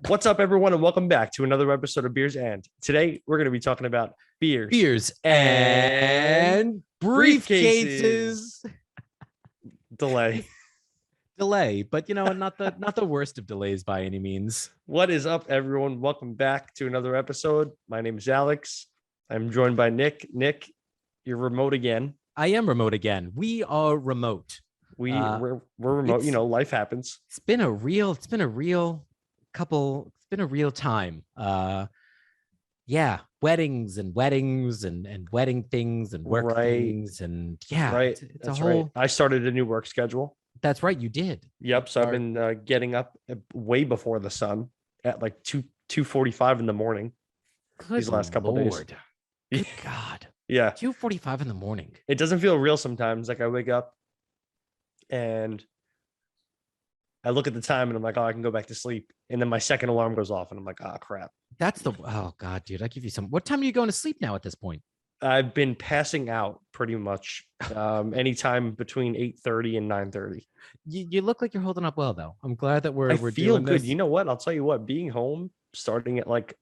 What's up, everyone, and welcome back to another episode of Beers and. Today, we're going to be talking about beers and briefcases. Delay. Delay, but not the worst of delays by any means. What is up, everyone? Welcome back to another episode. My name is Alex. I'm joined by Nick. Nick, you're remote again. I am remote again. We are remote. We're remote. Life happens. It's been a real time. Weddings and wedding things and work things, and right. It's a whole. Right. I started a new work schedule. That's right, you did. Yep. So I've been getting up way before the sun at like 2:45 in the morning. These last couple of days. Good God. Yeah. 2:45 in the morning. It doesn't feel real sometimes. Like I wake up and I look at the time and I'm like, oh, I can go back to sleep. And then my second alarm goes off and I'm like, oh, crap. Oh God, dude, I give you some. What time are you going to sleep now at this point? I've been passing out pretty much anytime between 8:30 and 9:30. You look like you're holding up well, though. I'm glad that we're feel doing good. This. You know what? I'll tell you what, being home starting at like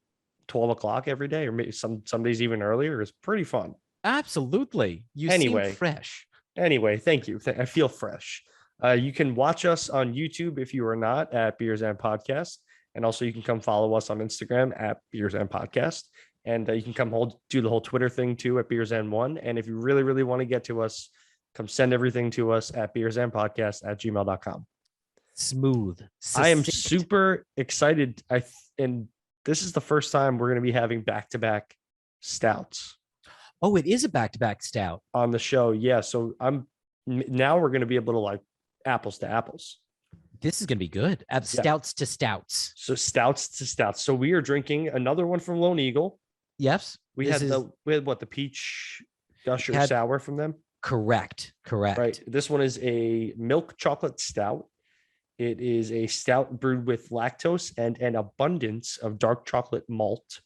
12 o'clock every day, or maybe some days even earlier, is pretty fun. Absolutely. You seem fresh. Anyway, thank you. I feel fresh. You can watch us on YouTube if you are not at Beers and Podcast. And also you can come follow us on Instagram at Beers and Podcast. And you can come do the whole Twitter thing too at Beers and One. And if you really, really want to get to us, come send everything to us at beersandpodcast@gmail.com. Smooth. I am super excited. And this is the first time we're going to be having back-to-back stouts. Oh, it is a back-to-back stout on the show. Yeah. So now we're going to be able to like apples to apples. This is going to be good. Stouts to stouts. So stouts to stouts. So we are drinking another one from Long Eagle. Yes. We had the peach gusher sour from them. Correct. Right. This one is a milk chocolate stout. It is a stout brewed with lactose and an abundance of dark chocolate malt.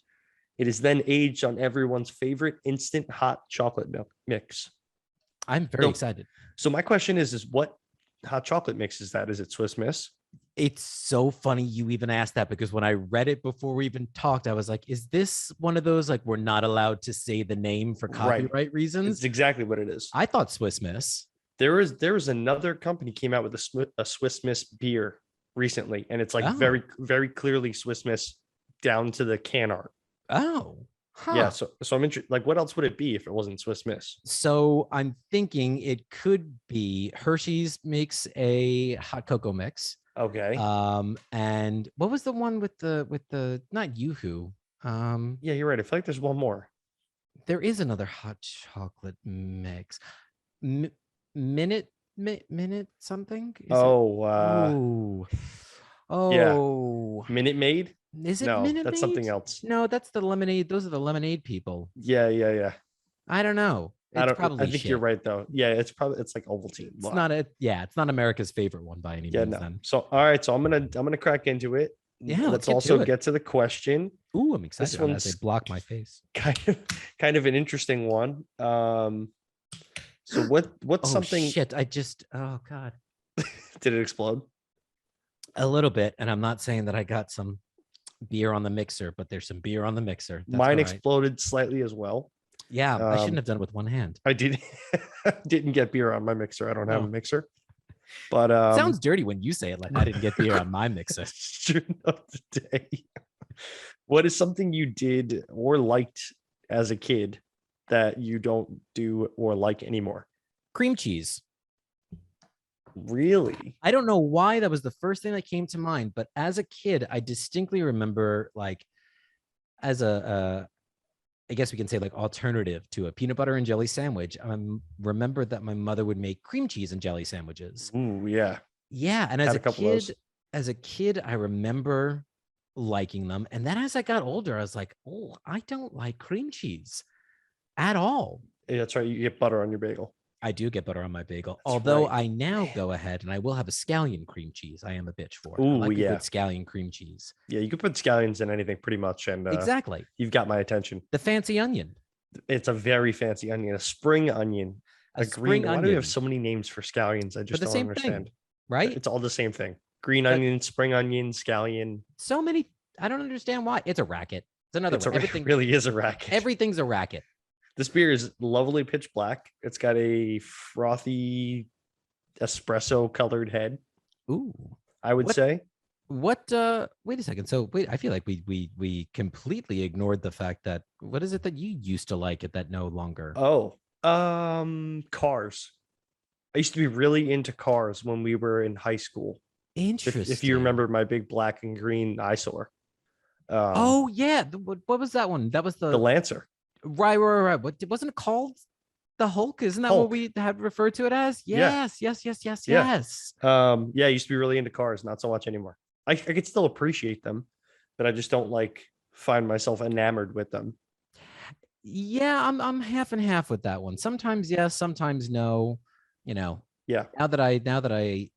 It is then aged on everyone's favorite instant hot chocolate milk mix. I'm very excited. So my question is what hot chocolate mix is that? Is it Swiss Miss? It's so funny you even asked that, because when I read it before we even talked, I was like, is this one of those, like, we're not allowed to say the name for copyright reasons? It's exactly what it is. I thought Swiss Miss. There was another company came out with a Swiss Miss beer recently, and it's like very, very clearly Swiss Miss down to the can art. Oh, huh. Yeah. So I'm interested. Like, what else would it be if it wasn't Swiss Miss? So I'm thinking it could be Hershey's makes a hot cocoa mix. Okay. And what was the one with the not Yoo-hoo? Yeah, you're right. I feel like there's one more. There is another hot chocolate mix. Minute something. Oh, yeah. Minute Maid. Is it no, Minute that's Maid? Something else. No, that's the lemonade. Those are the lemonade people. Yeah. I don't know. I think you're right though. Yeah, it's like Ovaltine. It's not America's favorite one by any means. No. Then. So all right, so I'm gonna crack into it. Yeah, let's also get to the question. Ooh, I'm excited. This one's as they block my face. Kind of an interesting one. So what's something? Shit! Oh God. Did it explode? A little bit, and I'm not saying that I got some beer on the mixer, but there's some beer on the mixer. Mine exploded slightly as well. Yeah, I shouldn't have done it with one hand. I didn't get beer on my mixer. I don't have a mixer. But it sounds dirty when you say it, like I didn't get beer on my mixer. Of the day. What is something you did or liked as a kid that you don't do or like anymore? Cream cheese. Really? I don't know why that was the first thing that came to mind, but as a kid, I distinctly remember, like, as I guess we can say, like, alternative to a peanut butter and jelly sandwich, I remember that my mother would make cream cheese and jelly sandwiches. Ooh, yeah. Yeah, and as a kid, I remember liking them. And then as I got older, I was like, oh, I don't like cream cheese at all. Yeah, that's right. You get butter on your bagel. I do get butter on my bagel. Although I now go ahead and I will have a scallion cream cheese. I am a bitch for it. Ooh, I like a good scallion cream cheese. Yeah, you can put scallions in anything pretty much. And exactly. You've got my attention. The fancy onion. It's a very fancy onion. A spring onion. A green onion. Why do we have so many names for scallions? I just don't understand. Thing, right? It's all the same thing. Green onion, spring onion, scallion. So many I don't understand why. It's a racket. It's another one. It really is a racket. Everything's a racket. This beer is lovely pitch black. It's got a frothy espresso colored head. Ooh. I would say. What wait a second. So wait, I feel like we completely ignored the fact that what is it that you used to like it that no longer? Oh, cars. I used to be really into cars when we were in high school. Interesting. If you remember my big black and green eyesore. Oh yeah. What was that one? That was the Lancer. Right. What wasn't it called? The Hulk? Isn't that Hulk. what we had referred to it as? Yes. Yeah. Yes. Yeah, I used to be really into cars, not so much anymore. I could still appreciate them, but I just don't like find myself enamored with them. Yeah, I'm half and half with that one. Sometimes yes, sometimes no. You know. Yeah. Now that I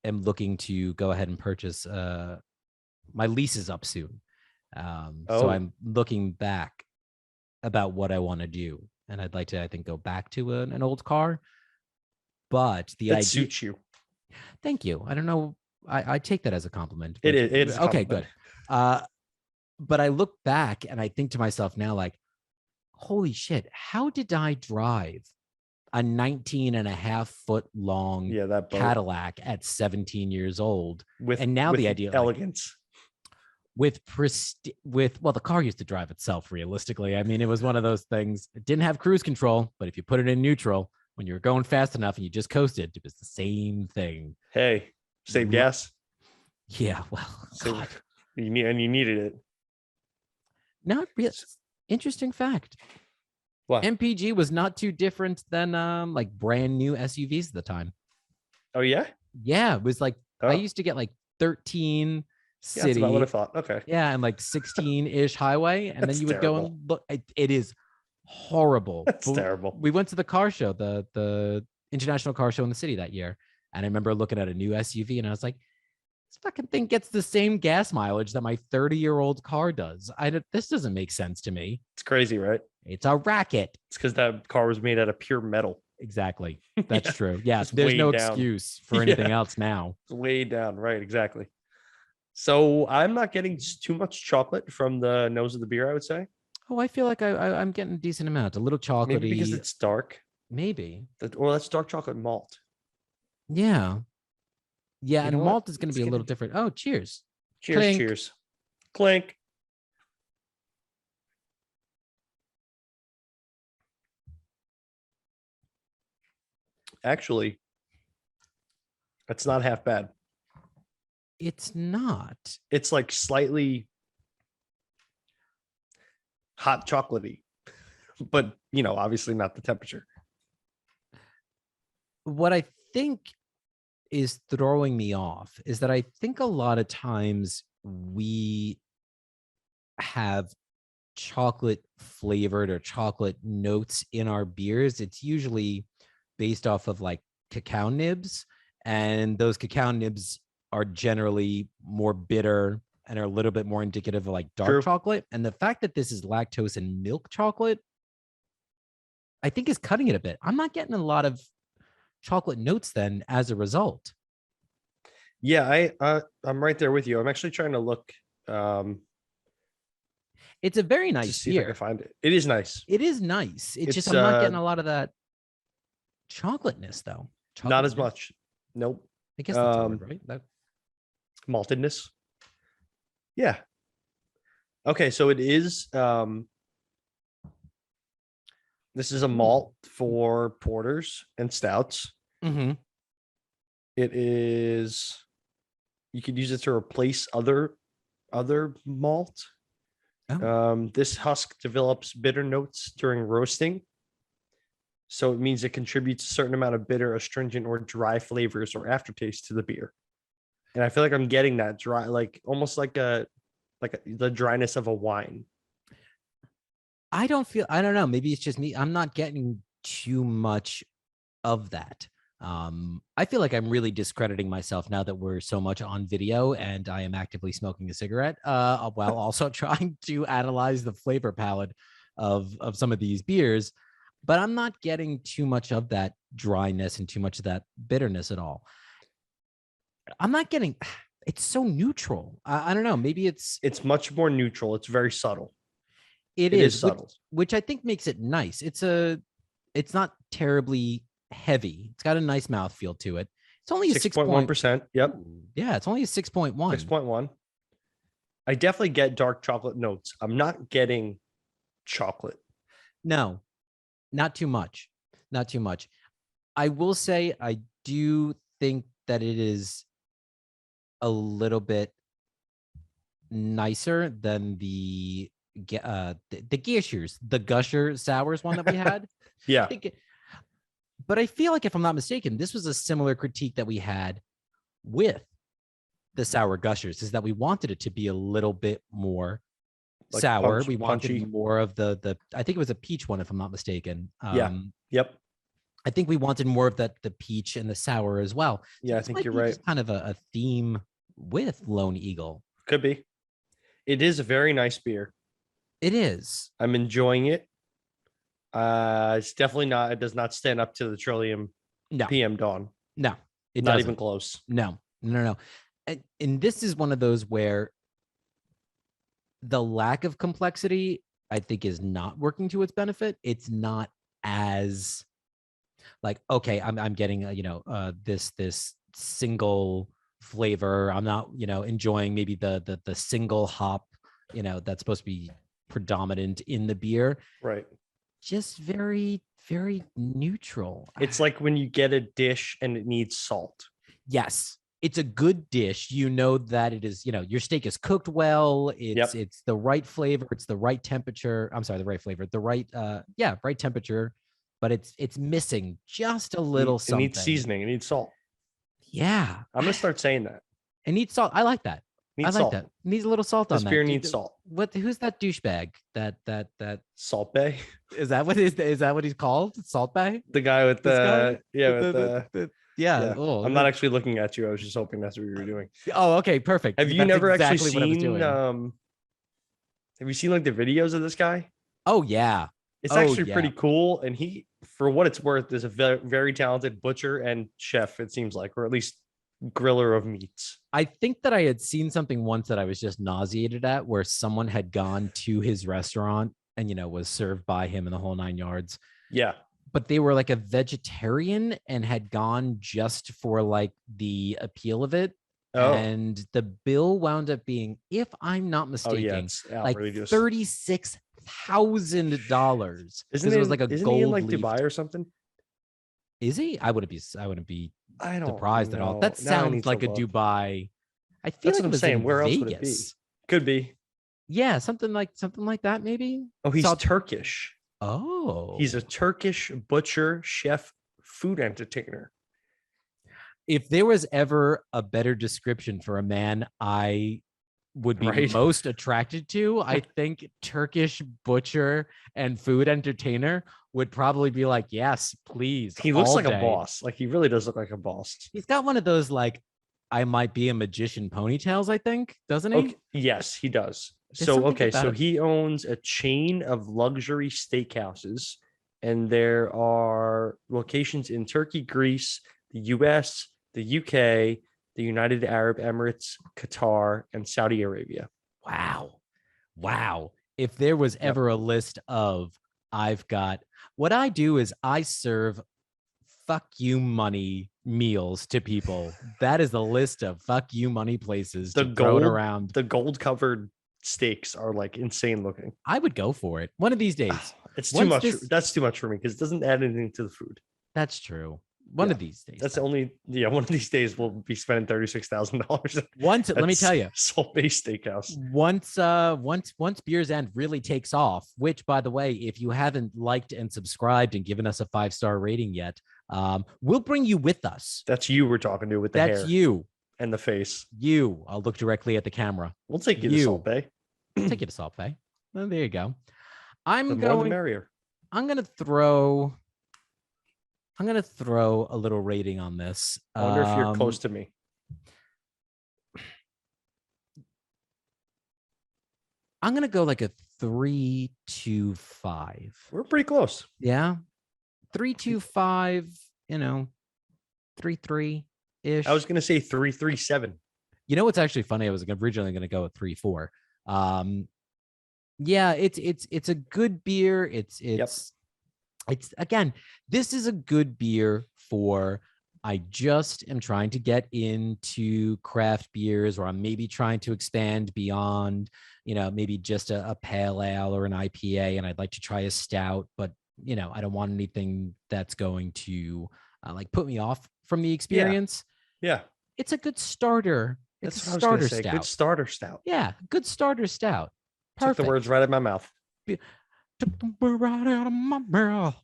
am looking to go ahead and purchase my lease is up soon. So I'm looking back about what I want to do. And I'd like to, I think, go back to an old car. But the idea suits you. Thank you. I don't know. I take that as a compliment. It is okay, good. But I look back and I think to myself now, like, holy shit, how did I drive a 19 and a half foot long Cadillac at 17 years old? And now the idea elegance. With the car used to drive itself realistically. I mean, it was one of those things. It didn't have cruise control, but if you put it in neutral, when you were going fast enough and you just coasted, it was the same thing. Hey, save gas. Yeah, well, God. You needed it. Not real. Interesting fact. What? MPG was not too different than like brand new SUVs at the time. Oh yeah? Yeah, it was like I used to get like 13 city. That's about what I thought. Okay. Yeah, and like 16-ish highway, and then you would go and look. It is horrible. That's terrible. We went to the car show, the international car show in the city that year, and I remember looking at a new SUV, and I was like, "This fucking thing gets the same gas mileage that my 30-year-old car does. This doesn't make sense to me." It's crazy, right? It's a racket. It's because that car was made out of pure metal. Exactly. That's true. Yeah, there's no excuse for anything else now. It's way down, right? Exactly. So I'm not getting too much chocolate from the nose of the beer, I would say. Oh, I feel like I'm getting a decent amount. A little chocolatey. Maybe because it's dark. Maybe. Or that's dark chocolate malt. Yeah. Yeah, and malt is going to be a little different. Oh, cheers. Cheers, Clink. Cheers. Clink. Actually, that's not half bad. It's not. It's like slightly hot chocolatey, but obviously not the temperature. What I think is throwing me off is that I think a lot of times we have chocolate flavored or chocolate notes in our beers. It's usually based off of like cacao nibs, and those cacao nibs are generally more bitter and are a little bit more indicative of like dark chocolate. And the fact that this is lactose and milk chocolate, I think is cutting it a bit. I'm not getting a lot of chocolate notes then as a result. Yeah, I'm right there with you. I'm actually trying to look. It's a very nice beer. If I can find it. It is nice. It is nice. It's just I'm not getting a lot of that chocolateness though. Not as much. Nope. I guess that's the word, right? That maltedness. Yeah. Okay, so it is this is a malt for porters and stouts. Mm-hmm. It is, you could use it to replace other malt. This husk develops bitter notes during roasting. So it means it contributes a certain amount of bitter, astringent, or dry flavors or aftertaste to the beer. And I feel like I'm getting that dry, like almost like the dryness of a wine. I don't know. Maybe it's just me. I'm not getting too much of that. I feel like I'm really discrediting myself now that we're so much on video and I am actively smoking a cigarette, while also trying to analyze the flavor palette of some of these beers. But I'm not getting too much of that dryness and too much of that bitterness at all. I'm not getting, it's so neutral. I don't know. Maybe It's much more neutral. It's very subtle. it It is is, subtle. which I think makes it nice. It's not terribly heavy. It's got a nice mouthfeel to it. It's only a 6.1%. Yep. Yeah, it's only a 6.1. 6.1. I definitely get dark chocolate notes. I'm not getting chocolate. No, not too much. Not too much. I will say I do think that it is a little bit nicer than the Gushers, the Gusher Sours one that we had. Yeah. But I feel like, if I'm not mistaken, this was a similar critique that we had with the Sour Gushers, is that we wanted it to be a little bit more Like sour. We wanted punchy. more of the I think it was a peach one, if I'm not mistaken. Yeah. Yep. I think we wanted more of the peach and the sour as well. Yeah, I think you're right. Just kind of a theme with Lone Eagle. Could be. It is a very nice beer. It is. I'm enjoying it. It's definitely not. It does not stand up to the Trillium PM Dawn. No, it not doesn't. even close. No. And this is one of those where the lack of complexity, I think, is not working to its benefit. It's not as like, okay, I'm getting this single flavor. I'm not enjoying maybe the single hop that's supposed to be predominant in the beer. Right. Just very, very neutral. It's like when you get a dish and it needs salt. Yes, it's a good dish. You know that it is, your steak is cooked well. It's the right flavor. It's the right temperature. I'm sorry, the right flavor, the right, right temperature, but it's missing just a little something. It needs seasoning. It needs salt. Yeah. I'm going to start saying that. It needs salt. I like that. Needs I like salt. that. It needs a little salt on that. This beer needs salt. Who's that douchebag? That Salt Bay? Is that what he's called? Salt Bay? The guy with the yeah. Oh, I'm not actually looking at you. I was just hoping that's what you were doing. Oh, okay, perfect. Have you never actually seen have you seen like the videos of this guy? Oh yeah. It's actually pretty cool. And he, for what it's worth, is a very, very talented butcher and chef, it seems like, or at least griller of meats. I think that I had seen something once that I was just nauseated at, where someone had gone to his restaurant and was served by him in the whole 9 yards. Yeah. But they were like a vegetarian and had gone just for like the appeal of it. Oh. And the bill wound up being, if I'm not mistaken, like $36,000. Isn't it like a gold? Isn't he in like Dubai or something? Is he? I wouldn't be surprised at all. That sounds like a Dubai. I feel that's like what I'm saying. Where else would it be? Could be. Yeah, something like that, maybe. Oh, he's Turkish. Oh, he's a Turkish butcher, chef, food entertainer. If there was ever a better description for a man I would be most attracted to, I think Turkish butcher and food entertainer would probably be like, yes, please. He looks like a boss. Like, he really does look like a boss. He's got one of those, like, I might be a magician ponytails, I think, doesn't he? Okay. Yes, he does. So he owns a chain of luxury steakhouses, and there are locations in Turkey, Greece, the US, the UK, the United Arab Emirates, Qatar, and Saudi Arabia. Wow. If there was ever a list of, what I do is I serve fuck you money meals to people. That is the list of fuck you money places to throw it around. The gold covered steaks are like insane looking. I would go for it one of these days. It's too much. That's too much for me because it doesn't add anything to the food. That's true. One of these days. That's one of these days we'll be spending $36,000. Let me tell you, Salt Bay Steakhouse. Once Beer's End really takes off, which, by the way, if you haven't liked and subscribed and given us a 5-star rating yet, we'll bring you with us. That's you we're talking to with the hair. That's you. And the face. I'll look directly at the camera. We'll take you to Salt Bay. I'll take you to Salt Bay. Well, there you go. The more the merrier. I'm gonna throw a little rating on this. I wonder if you're close to me. I'm gonna go like a 3.25. We're pretty close. Yeah, 3.25. 3.3 ish. I was gonna say 3.37. You know what's actually funny? I was originally going to go with 3-4. Yeah, it's a good beer. It's again, this is a good beer for I just am trying to get into craft beers, or I'm maybe trying to expand beyond, maybe just a pale ale or an IPA, and I'd like to try a stout, but I don't want anything that's going to like put me off from the Yeah. experience. Yeah. It's a good starter. It's That's a what I was going to starter say. stout. Good starter stout. Yeah, good starter stout. Took the Perfect. words right out of my mouth. Took the word right out of my mouth.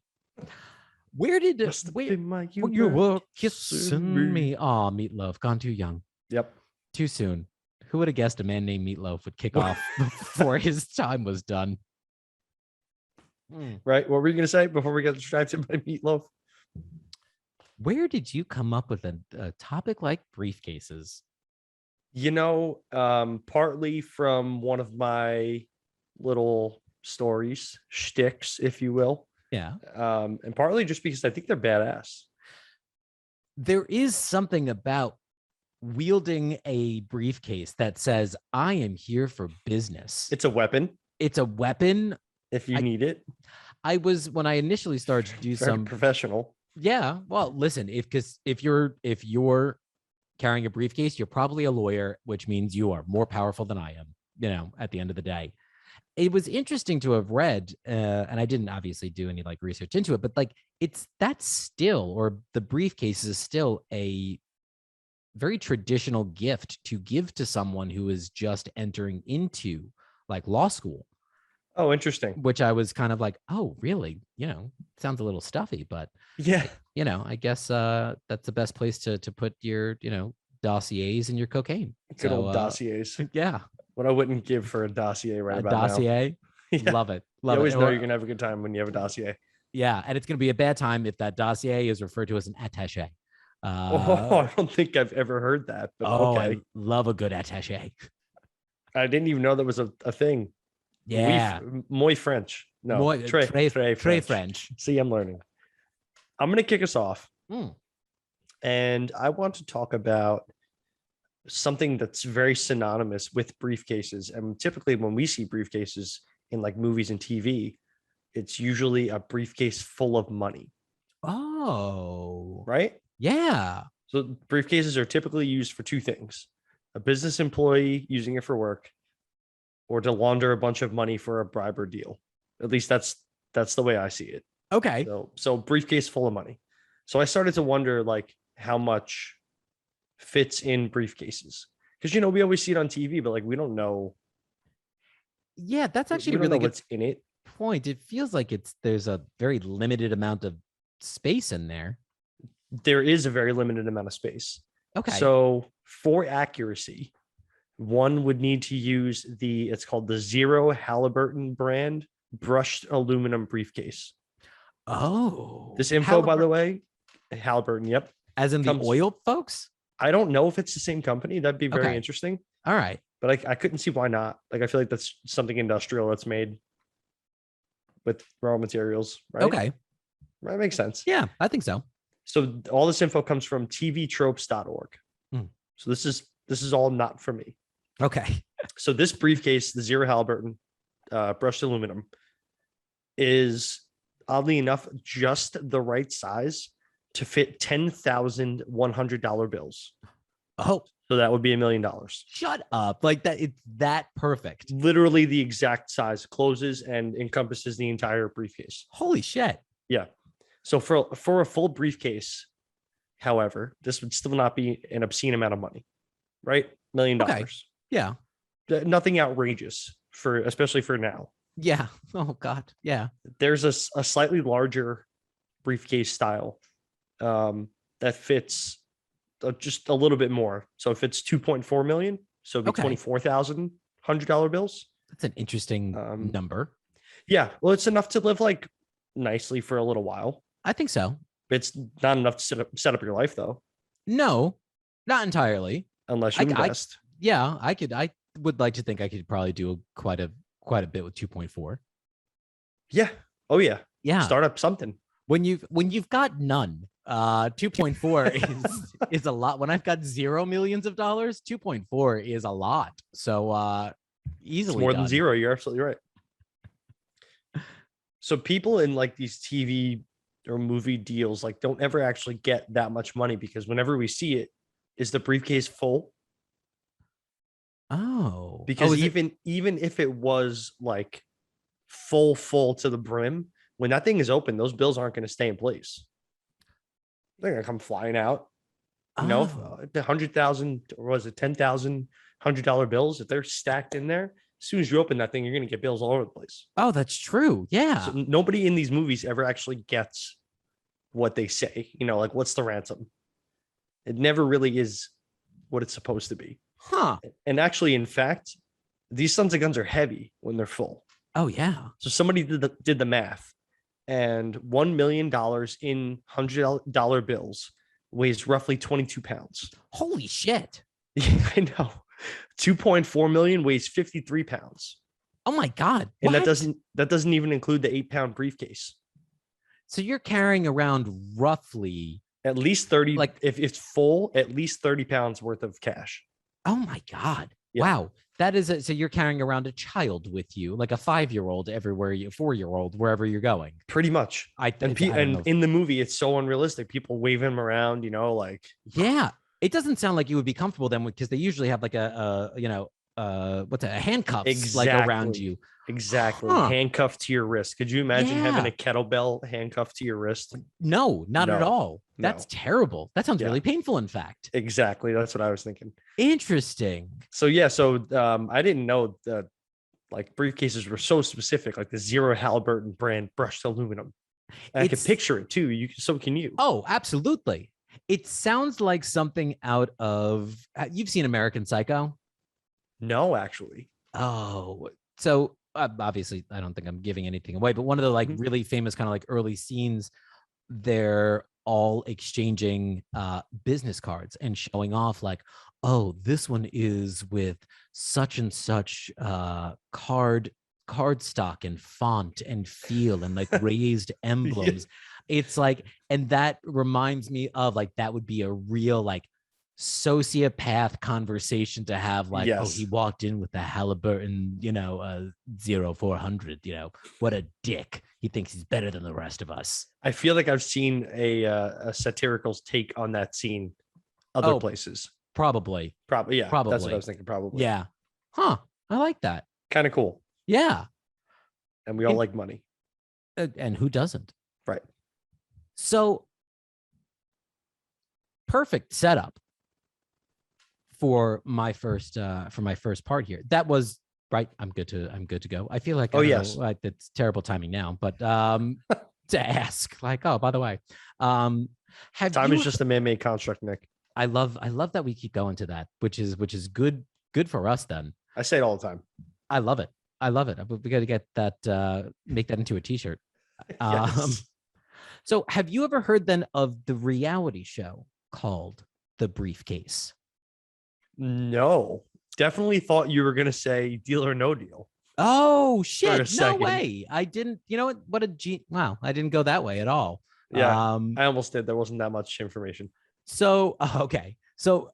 Where did when you were kissing me? Oh, Meatloaf, gone too young. Yep. Too soon. Who would have guessed a man named Meatloaf would kick off before his time was done? Right. What were you going to say before we got distracted by Meatloaf? Where did you come up with a topic like briefcases? Partly from one of my little stories, shticks, if you will. Yeah. And partly just because I think they're badass. There is something about wielding a briefcase that says, I am here for business. It's a weapon. It's a weapon. If you need it. When I initially started to do some professional. Yeah. Well, listen, if you're carrying a briefcase, you're probably a lawyer, which means you are more powerful than I am, at the end of the day. It was interesting to have read, and I didn't obviously do any like research into it, but like the briefcase is still a very traditional gift to give to someone who is just entering into like law school. Oh, interesting. Which I was kind of like, oh, really? Sounds a little stuffy, but yeah, I guess that's the best place to put your, dossiers and your cocaine. Good old dossiers. Yeah. What I wouldn't give for a dossier right about dossier. Now. Yeah. Love it. You always know you're going to have a good time when you have a dossier. Yeah. And it's going to be a bad time if that dossier is referred to as an attaché. I don't think I've ever heard that, but okay. I love a good attaché. I didn't even know that was a thing. Yeah. Muy French. No, très French. See, I'm learning. I'm going to kick us off. And I want to talk about something that's very synonymous with briefcases. And typically when we see briefcases in like movies and TV, it's usually a briefcase full of money. Oh. Right? Yeah. So briefcases are typically used for two things: a business employee using it for work, or to launder a bunch of money for a bribe or deal. At least that's the way I see it. Okay. So briefcase full of money. So I started to wonder like how much fits in briefcases, because we always see it on TV, but like we don't know. Yeah, that's actually really good what's in it. Point. It feels like there's a very limited amount of space in there. There is a very limited amount of space. Okay. So for accuracy, one would need to use it's called the Zero Halliburton brand brushed aluminum briefcase. Oh, this info, by the way, Halliburton. Yep. As in the oil folks? I don't know if it's the same company. That'd be very interesting. All right. But I couldn't see why not. Like, I feel like that's something industrial that's made with raw materials, right? Okay. That makes sense. Yeah, I think so. So all this info comes from tvtropes.org. So this is all not for me. Okay. So this briefcase, the Zero Halliburton brushed aluminum, is oddly enough just the right size to fit $10,100 bills. Oh, so that would be $1 million. Shut up. Like that. It's that perfect. Literally the exact size, closes and encompasses the entire briefcase. Holy shit. Yeah. So for a full briefcase, however, this would still not be an obscene amount of money, right? $1 million. Okay. Yeah. Nothing outrageous especially for now. Yeah. Oh God. Yeah. There's a slightly larger briefcase style that fits just a little bit more. So if it's 2.4 million, so it'd be $24,100 bills. That's an interesting number. Yeah. Well, it's enough to live like nicely for a little while. I think so. It's not enough to set up your life though. No, not entirely. Unless you invest. I would like to think I could probably do quite a bit with 2.4. Yeah. Oh yeah. Yeah. Start up something. When you've got none, 2.4 is a lot. When I've got $0 million, 2.4 is a lot. So It's easily more done. than zero. You're absolutely right. So people in like these TV or movie deals like don't ever actually get that much money because whenever we see it, is the briefcase full? Oh, Because is it? even if it was like full to the brim, when that thing is open, those bills aren't going to stay in place. They're going to come flying out. You know, Oh, the 100,000 or was it 10,000 $100 bills, if they're stacked in there, as soon as you open that thing, you're going to get bills all over the place. oh, that's true. Yeah. So nobody in these movies ever actually gets what they say. You know, like what's the ransom? It never really is what it's supposed to be. Huh. And actually, in fact, these sons of guns are heavy when they're full. Oh, yeah. So somebody did the math, and $1 million in $100 bills weighs roughly 22 pounds. Holy shit. Yeah, I know. 2.4 million weighs 53 pounds. Oh my God. And What? that doesn't even include the 8-pound briefcase. So you're carrying around roughly At least 30, like, if it's full, at least 30 pounds worth of cash. oh my God. Yeah. Wow. That is so you're carrying around a child with you, like a 5-year-old everywhere you 4-year-old, wherever you're going. Pretty much. And in the movie, it's so unrealistic. People wave him around, you know, like. Yeah. It doesn't sound like you would be comfortable then because they usually have like a handcuffs like around you. Exactly. Huh. Handcuffed to your wrist. Could you imagine having a kettlebell handcuffed to your wrist? No, not at all. That's terrible. That sounds really painful, in fact. Exactly. That's what I was thinking. Interesting. So yeah, I didn't know that like briefcases were so specific, like the Zero Halliburton brand brushed aluminum. And I could picture it too. So can you? Oh, absolutely. It sounds like something out of you've seen American Psycho? No, actually. Oh, so obviously I don't think I'm giving anything away, but one of the like really famous kind of like early scenes, they're all exchanging business cards and showing off like, oh, this one is with such and such card stock and font and feel and like raised emblems. It's like, and that reminds me of like that would be a real like sociopath conversation to have, like, oh, he walked in with the Halliburton, 0400, what a dick. He thinks he's better than the rest of us. I feel like I've seen a satirical take on that scene other places. Probably. Yeah. Probably. That's what I was thinking. Probably. Yeah. Huh. I like that. Kind of cool. Yeah. And we all like money. And who doesn't? Right. So perfect setup for my first part here. That was right. I'm good to go. I feel like, it's terrible timing now, but to ask, like, oh, by the way, time is just a man-made construct, Nick. I love that we keep going to that, which is good for us then. I say it all the time. I love it. We got to get that, make that into a t-shirt. Yes. So have you ever heard then of the reality show called The Briefcase? No, definitely thought you were going to say Deal or No Deal. Oh, shit. No way. I didn't, wow. I didn't go that way at all. Yeah, I almost did. There wasn't that much information. So, okay. So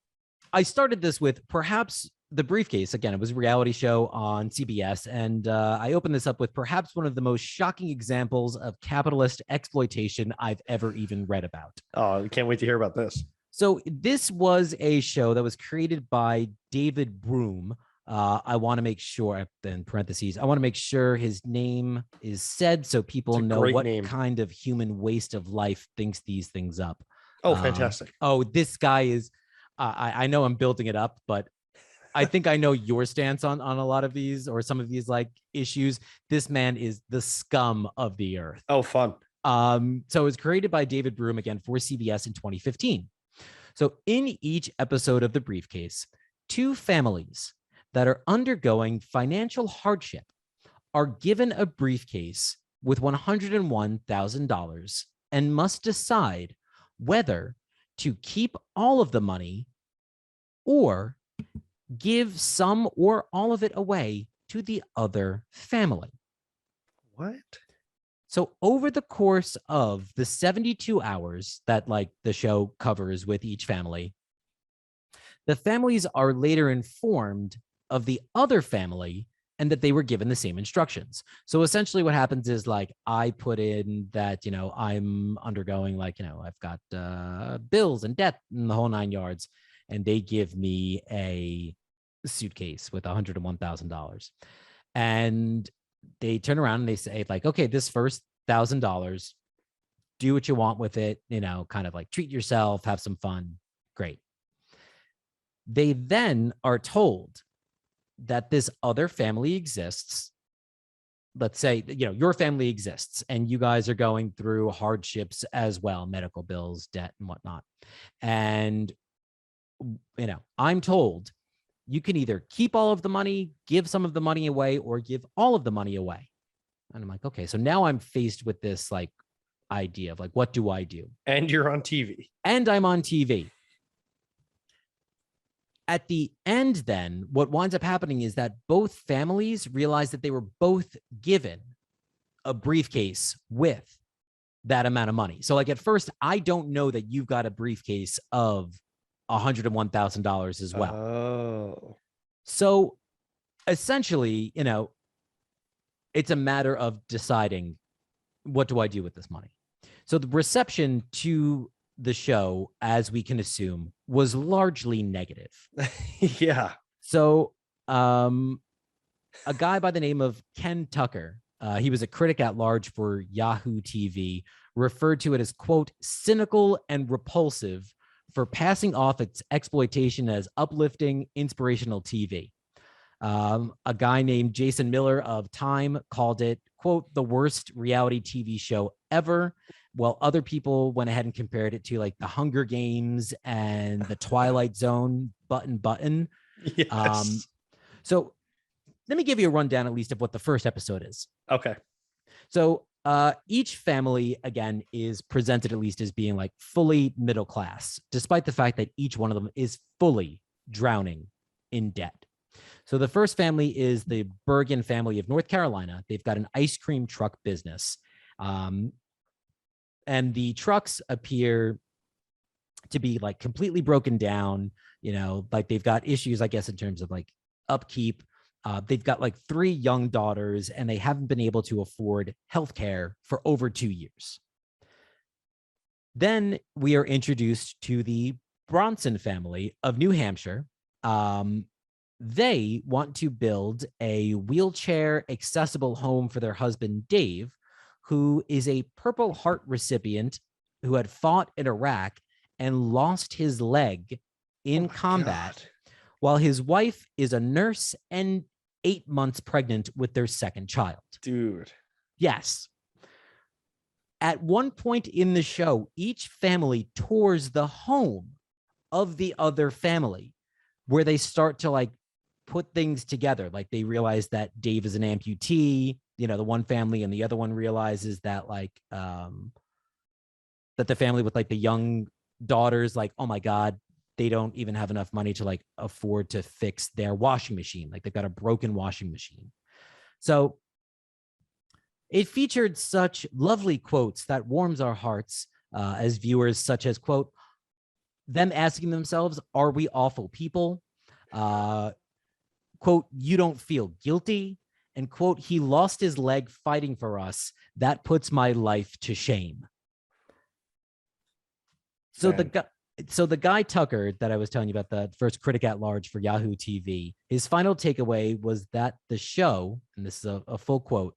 I started this with perhaps The Briefcase. Again, it was a reality show on CBS. And I opened this up with perhaps one of the most shocking examples of capitalist exploitation I've ever even read about. Oh, I can't wait to hear about this. So this was a show that was created by David Broom. I want to make sure, in parentheses, I want to make sure his name is said so people know what kind of human waste of life thinks these things up. Oh, fantastic. This guy is, I know I'm building it up, but I think I know your stance on a lot of these or some of these like issues. This man is the scum of the earth. Oh, fun. So it was created by David Broom, again, for CBS in 2015. So in each episode of The Briefcase, two families that are undergoing financial hardship are given a briefcase with $101,000 and must decide whether to keep all of the money or give some or all of it away to the other family. What? So over the course of the 72 hours that like the show covers with each family, the families are later informed of the other family and that they were given the same instructions. So essentially what happens is like I put in that, I'm undergoing like, I've got bills and debt and the whole 9 yards. And they give me a suitcase with $101,000. And they turn around and they say like, okay, this first $1,000, do what you want with it, kind of like treat yourself, have some fun. Great. They then are told that this other family exists. Let's say, your family exists and you guys are going through hardships as well, medical bills, debt, and whatnot. And, I'm told you can either keep all of the money, give some of the money away, or give all of the money away. And I'm like, okay, so now I'm faced with this like idea of like, what do I do? And you're on TV. And I'm on TV. At the end, then, what winds up happening is that both families realize that they were both given a briefcase with that amount of money. So, like, at first, I don't know that you've got a briefcase of $101,000 as well. Oh. So, essentially, it's a matter of deciding, what do I do with this money? So, the reception to the show, as we can assume, was largely negative. Yeah. So a guy by the name of Ken Tucker, he was a critic at large for Yahoo TV, referred to it as, quote, cynical and repulsive for passing off its exploitation as uplifting, inspirational TV. A guy named Jason Miller of Time called it, quote, the worst reality TV show ever, while other people went ahead and compared it to like the Hunger Games and the Twilight Zone button. Yes. So let me give you a rundown at least of what the first episode is. Okay. So each family, again, is presented at least as being like fully middle class, despite the fact that each one of them is fully drowning in debt. So the first family is the Bergen family of North Carolina. They've got an ice cream truck business. And the trucks appear to be like completely broken down, like they've got issues, I guess, in terms of like upkeep. They've got like 3 young daughters and they haven't been able to afford healthcare for over 2 years. Then we are introduced to the Bronson family of New Hampshire. They want to build a wheelchair accessible home for their husband, Dave, who is a Purple Heart recipient who had fought in Iraq and lost his leg in combat, God. while his wife is a nurse and 8 months pregnant with their second child. Dude. Yes. At one point in the show, each family tours the home of the other family, where they start to like put things together. Like they realize that Dave is an amputee, the one family, and the other one realizes that like that the family with like the young daughters, like, oh my God, they don't even have enough money to like afford to fix their washing machine. Like they've got a broken washing machine. So it featured such lovely quotes that warms our hearts as viewers, such as, quote, them asking themselves, are we awful people? Quote, you don't feel guilty. And quote, he lost his leg fighting for us. That puts my life to shame. So the guy Tucker that I was telling you about, the first critic at large for Yahoo TV, his final takeaway was that the show, and this is a full quote,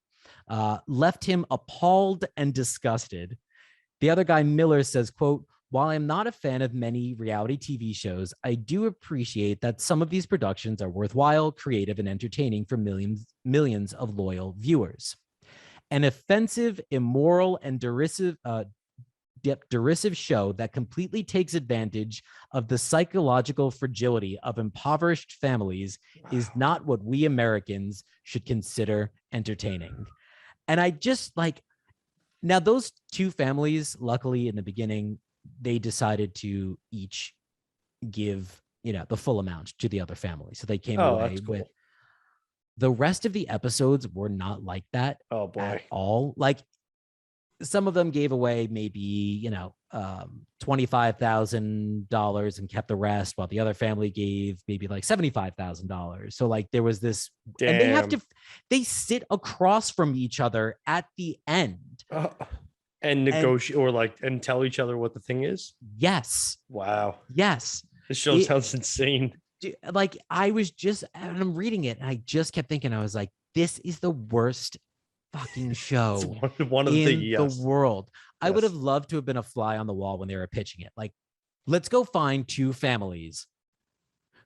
left him appalled and disgusted. The other guy, Miller, says, quote, while I'm not a fan of many reality TV shows, I do appreciate that some of these productions are worthwhile, creative, and entertaining for millions of loyal viewers. An offensive, immoral, and derisive show that completely takes advantage of the psychological fragility of impoverished families is not what we Americans should consider entertaining. And I just like, now those 2 families, luckily in the beginning, they decided to each give, the full amount to the other family. So they came away Cool. with, the rest of the episodes were not like that Oh boy. at all. Like some of them gave away maybe, $25,000 and kept the rest, while the other family gave maybe like $75,000. So like there was this, and Damn. they sit across from each other at the end. And negotiate or like and tell each other what the thing is. Yes. Wow. Yes. This show sounds insane. Like I'm reading it and I just kept thinking, I was like, this is the worst fucking show one of the world. I Yes. would have loved to have been a fly on the wall when they were pitching it. Like, let's go find two families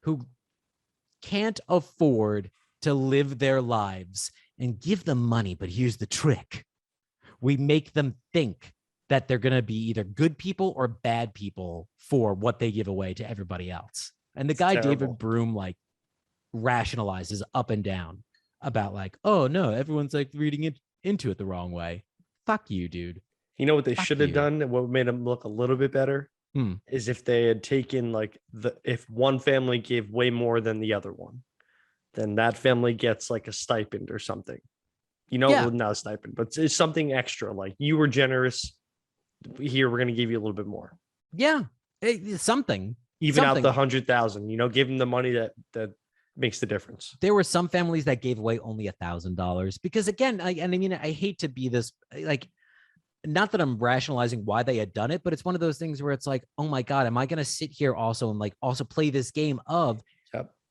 who can't afford to live their lives and give them money. But here's the trick. We make them think that they're going to be either good people or bad people for what they give away to everybody else. And the guy, David Broom, like rationalizes up and down about like, oh no, everyone's like reading it into it the wrong way. Fuck you, dude. You know what they should have done and what made them look a little bit better is if they had taken like if one family gave way more than the other one, then that family gets like a stipend or something. Well, not a stipend, but it's something extra. Like you were generous. Here, we're going to give you a little bit more. Yeah. Something. Even out the 100,000, give them the money that makes the difference. There were some families that gave away only $1,000 because again, I hate to be this, like, not that I'm rationalizing why they had done it, but it's one of those things where it's like, oh my God, am I going to sit here also and like also play this game of,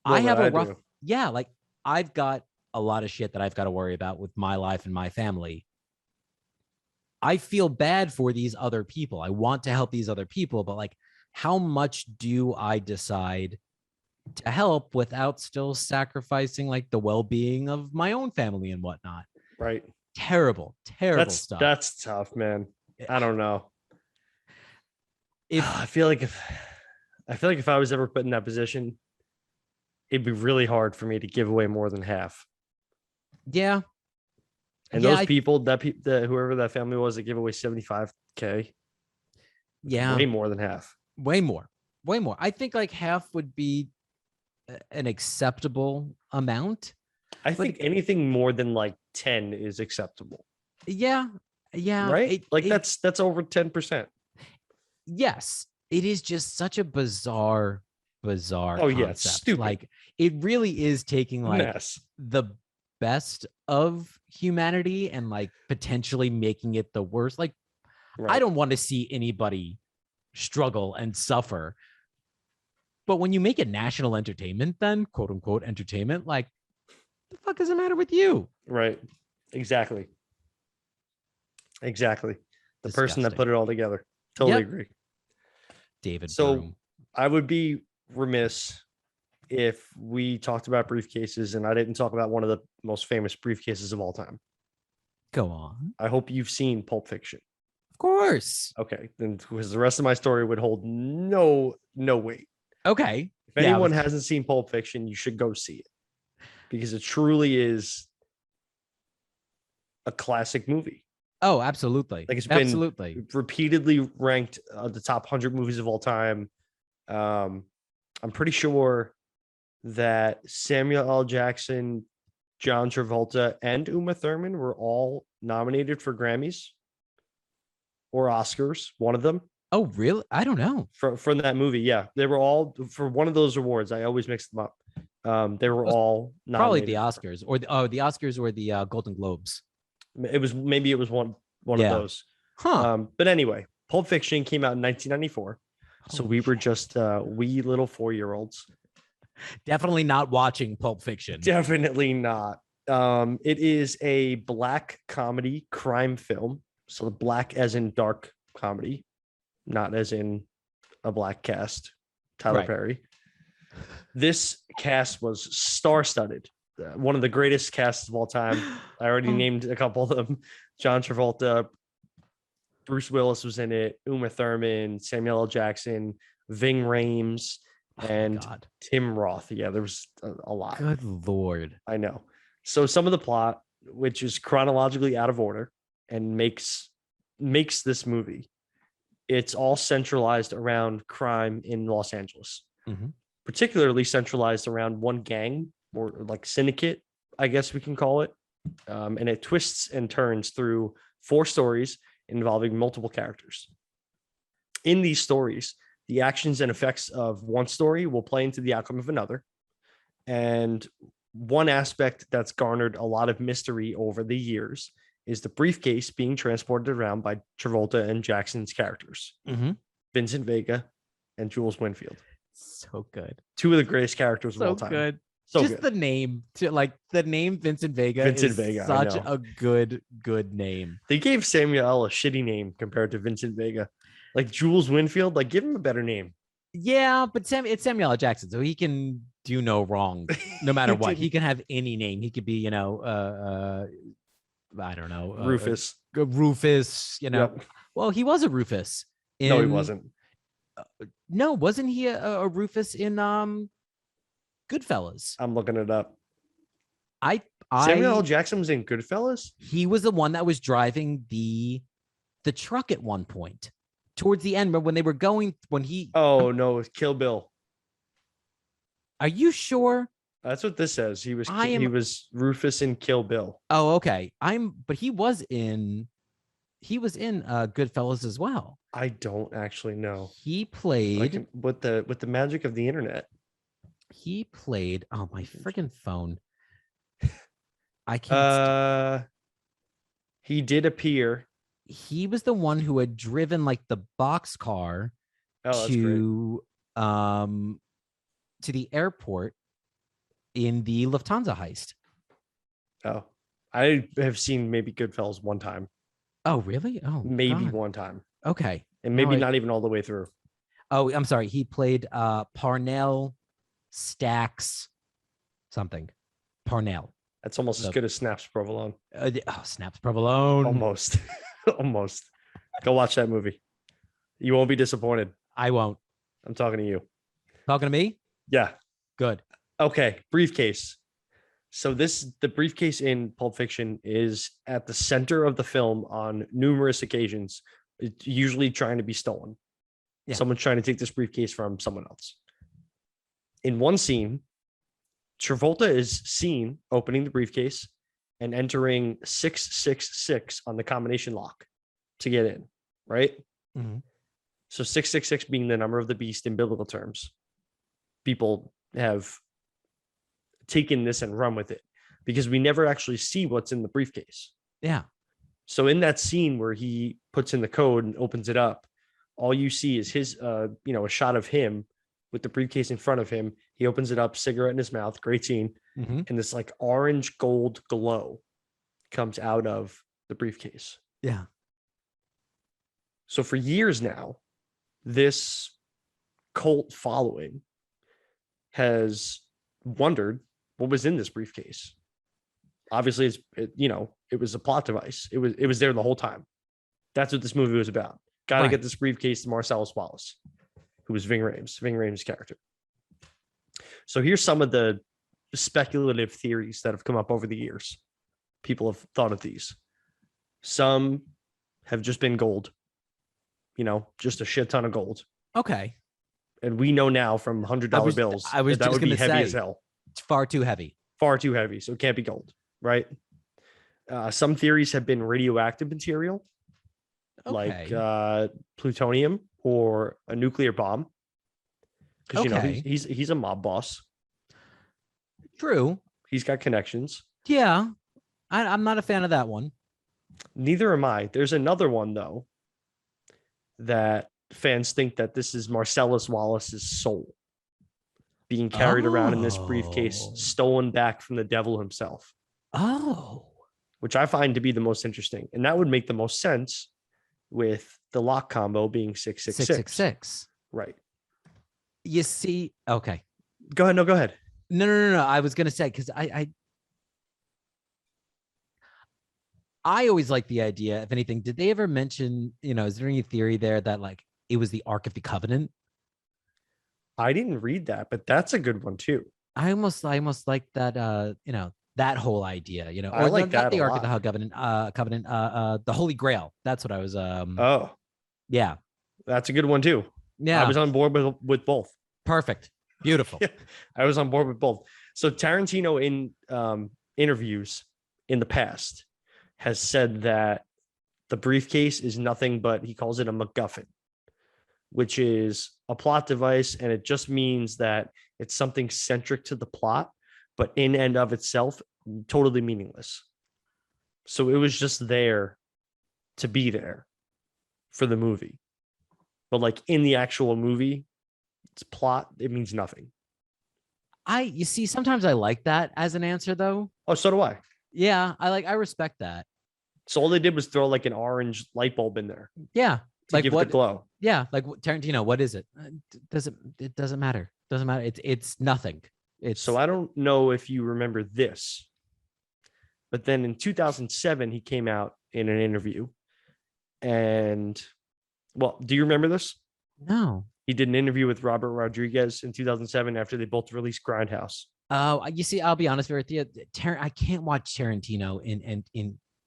I have a rough, like I've got a lot of shit that I've got to worry about with my life and my family. I feel bad for these other people. I want to help these other people, but like, how much do I decide to help without still sacrificing like the well-being of my own family and whatnot? Right. Terrible stuff. That's tough, man. I don't know. If I feel like if I was ever put in that position, it'd be really hard for me to give away more than half. Yeah. And those people, whoever that family was that gave away $75K. Yeah. Way more than half. Way more. I think like half would be an acceptable amount. I think anything more than like 10 is acceptable. Yeah. Right? That's over 10%. Yes. It is just such a bizarre concept. Yeah, it's stupid. Like it really is taking like the best of humanity and like potentially making it the worst. Like I don't want to see anybody struggle and suffer. But when you make it national entertainment, then quote unquote entertainment, like the fuck is the matter with you? Right. Exactly. The Disgusting. person that put it all together. Totally agree. David. So Broom. I would be remiss if we talked about briefcases and I didn't talk about one of the most famous briefcases of all time. Go on. I hope you've seen Pulp Fiction. Of course. Okay. Then because the rest of my story would hold no weight. Okay. If anyone hasn't seen Pulp Fiction, you should go see it because it truly is a classic movie. Oh, absolutely. Like it's been repeatedly ranked the top 100 movies of all time. I'm pretty sure that Samuel L. Jackson, John Travolta, and Uma Thurman were all nominated for Grammys or Oscars, one of them. Oh, really? I don't know. From that movie, yeah. They were all for one of those awards. I always mix them up. They were all nominated. Probably the Oscars or the Oscars or the Golden Globes. It was one of those. But anyway, Pulp Fiction came out in 1994. So we were just wee little 4-year-olds. Definitely not watching Pulp Fiction. Definitely not. It is a black comedy crime film. So black as in dark comedy, not as in a black cast. Tyler Perry. This cast was star-studded. One of the greatest casts of all time. I already named a couple of them. John Travolta, Bruce Willis was in it, Uma Thurman, Samuel L. Jackson, Ving Rhames, and Tim Roth. Yeah, there was a lot. Good Lord. I know. So some of the plot, which is chronologically out of order and makes this movie, it's all centralized around crime in Los Angeles, particularly centralized around one gang or like syndicate, I guess we can call it. And it twists and turns through 4 stories involving multiple characters. In these stories, the actions and effects of one story will play into the outcome of another. And one aspect that's garnered a lot of mystery over the years is the briefcase being transported around by Travolta and Jackson's characters, Vincent Vega and Jules Winfield. So good. Two of the greatest characters of all time. Good. So just good. the name, the name Vincent Vega is such a good name. They gave Samuel a shitty name compared to Vincent Vega. Like Jules Winfield, like give him a better name. Yeah, but it's Samuel L. Jackson, so he can do no wrong, no matter what. He can have any name. He could be, I don't know, Rufus. Rufus, Yep. Well, he was a Rufus. No, he wasn't. No, wasn't he a Rufus in Goodfellas? I'm looking it up. Samuel L. Jackson was in Goodfellas? He was the one that was driving the truck at one point. Towards the end, when they were going, Oh, no, it was Kill Bill. Are you sure? That's what this says. He was Rufus in Kill Bill. Oh, okay. But he was in Goodfellas as well. I don't actually know. He played with the magic of the internet. He played. Oh, my freaking phone. I can't. He did appear. He was the one who had driven like the boxcar to the airport in the Lufthansa heist. Oh, I have seen maybe Goodfellas one time. Oh, really? Oh, maybe one time. Okay. And maybe not even all the way through. Oh, I'm sorry. He played Parnell Stacks something. Parnell. That's almost as good as Snaps Provolone. Snaps Provolone. Almost. Almost. Go watch that movie. You won't be disappointed. I won't. I'm talking to you. Talking to me? Yeah. Good. Okay. Briefcase. So the briefcase in Pulp Fiction is at the center of the film on numerous occasions. It's usually trying to be stolen. Yeah. Someone's trying to take this briefcase from someone else. In one scene, Travolta is seen opening the briefcase and entering 666 on the combination lock to get in, right? Mm-hmm. So 666 being the number of the beast in biblical terms. People have taken this and run with it because we never actually see what's in the briefcase. Yeah. So in that scene where he puts in the code and opens it up, all you see is his, a shot of him with the briefcase in front of him. He opens it up, cigarette in his mouth, great scene. Mm-hmm. And this like orange gold glow comes out of the briefcase. Yeah. So for years now, this cult following has wondered what was in this briefcase. Obviously, it was a plot device. It was there the whole time. That's what this movie was about. Got to get this briefcase to Marcellus Wallace, who was Ving Rhames' character. So here's some of the speculative theories that have come up over the years. People have thought of these. Some have just been gold, just a shit ton of gold. Okay. And we know now from $100 bills that would be heavy as hell. It's far too heavy. Far too heavy. So it can't be gold, right? Some theories have been radioactive material, like plutonium or a nuclear bomb. Because he's a mob boss. True. He's got connections. Yeah. I'm not a fan of that one. Neither am I. There's another one, though, that fans think that this is Marcellus Wallace's soul being carried around in this briefcase, stolen back from the devil himself. Oh. Which I find to be the most interesting. And that would make the most sense with the lock combo being 666. 666. Right. You see, okay. Go ahead. No, go ahead. No. I was going to say, because I always like the idea, if anything, did they ever mention, is there any theory there that like it was the Ark of the Covenant? I didn't read that, but that's a good one too. I almost like that, that whole idea, I like that. The Ark of the Covenant, the Holy Grail. That's what I was. Yeah, that's a good one too. Yeah, I was on board with both. Perfect, beautiful. I was on board with both. So Tarantino in interviews in the past has said that the briefcase is nothing but, he calls it a MacGuffin, which is a plot device, and it just means that it's something centric to the plot, but in and of itself, totally meaningless. So it was just there to be there for the movie. But like in the actual movie, it's plot, it means nothing. You see, sometimes I like that as an answer though. Oh, so do I. Yeah, I respect that. So all they did was throw like an orange light bulb in there Yeah. to give what the glow. Yeah, like Tarantino, what is it? It doesn't matter. Doesn't matter. It's nothing. It's So I don't know if you remember this, but then in 2007, he came out in an interview. And, well, do you remember this? no. He did an interview with Robert Rodriguez in 2007 after they both released Grindhouse. Oh, you see, I'll be honest with you. I can't watch Tarantino in